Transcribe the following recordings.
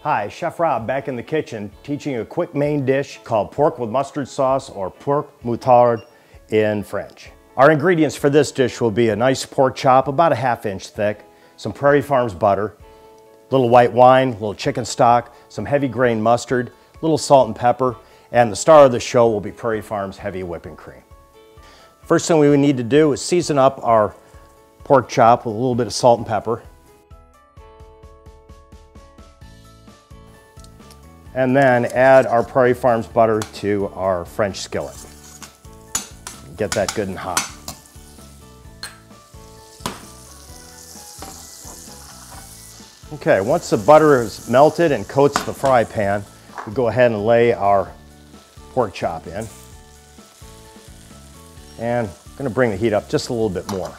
Hi, Chef Rob back in the kitchen teaching you a quick main dish called pork with mustard sauce or pork moutarde in French. Our ingredients for this dish will be a nice pork chop about a ½ inch thick, some Prairie Farms butter, little white wine, little chicken stock, some heavy grain mustard, little salt and pepper, and the star of the show will be Prairie Farms heavy whipping cream. First thing we need to do is season up our pork chop with a little bit of salt and pepper. And then add our Prairie Farms butter to our French skillet. Get that good and hot. Okay, once the butter is melted and coats the fry pan, we go ahead and lay our pork chop in. And I'm going to bring the heat up just a little bit more.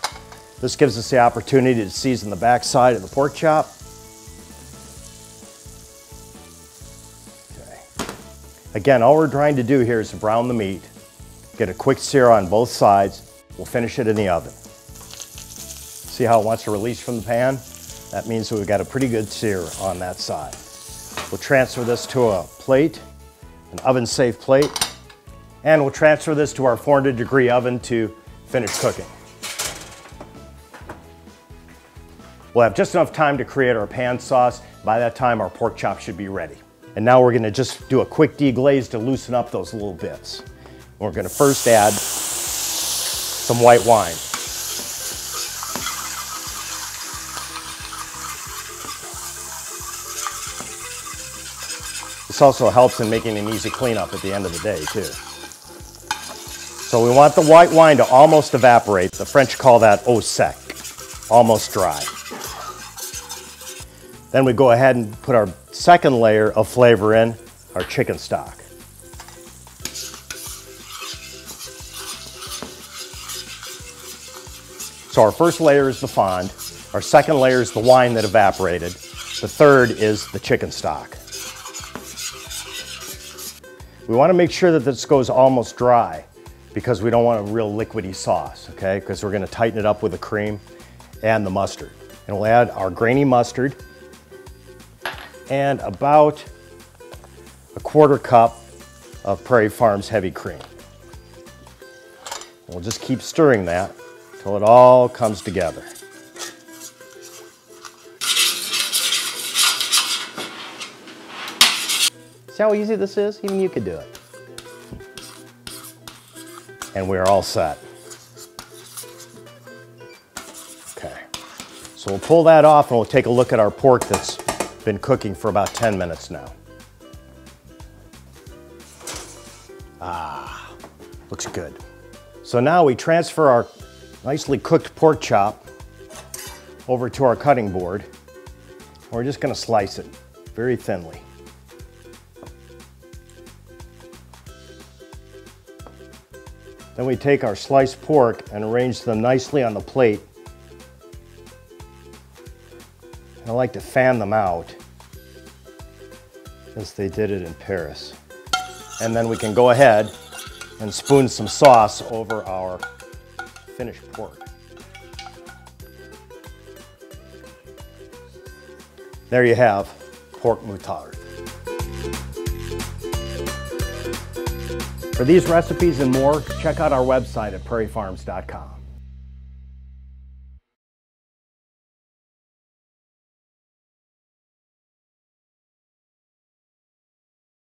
This gives us the opportunity to season the back side of the pork chop. Again, all we're trying to do here is to brown the meat, get a quick sear on both sides. We'll finish it in the oven. See how it wants to release from the pan? That means that we've got a pretty good sear on that side. We'll transfer this to a plate, an oven-safe plate, and we'll transfer this to our 400-degree oven to finish cooking. We'll have just enough time to create our pan sauce. By that time, our pork chop should be ready. And now we're going to just do a quick deglaze to loosen up those little bits. We're going to first add some white wine. This also helps in making an easy cleanup at the end of the day too. So we want the white wine to almost evaporate. The French call that au sec, almost dry. Then we go ahead and put our second layer of flavor in, our chicken stock. So our first layer is the fond, our second layer is the wine that evaporated, the third is the chicken stock. We want to make sure that this goes almost dry because we don't want a real liquidy sauce, okay? Because we're going to tighten it up with the cream and the mustard. And we'll add our grainy mustard and about a ¼ cup of Prairie Farms heavy cream. We'll just keep stirring that until it all comes together. See how easy this is? Even you could do it. And we are all set. Okay, so we'll pull that off and we'll take a look at our pork that's been cooking for about 10 minutes now. Ah, looks good. So now we transfer our nicely cooked pork chop over to our cutting board. We're just going to slice it very thinly. Then we take our sliced pork and arrange them nicely on the plate. I like to fan them out, as they did it in Paris. And then we can go ahead and spoon some sauce over our finished pork. There you have pork moutarde. For these recipes and more, check out our website at prairiefarms.com.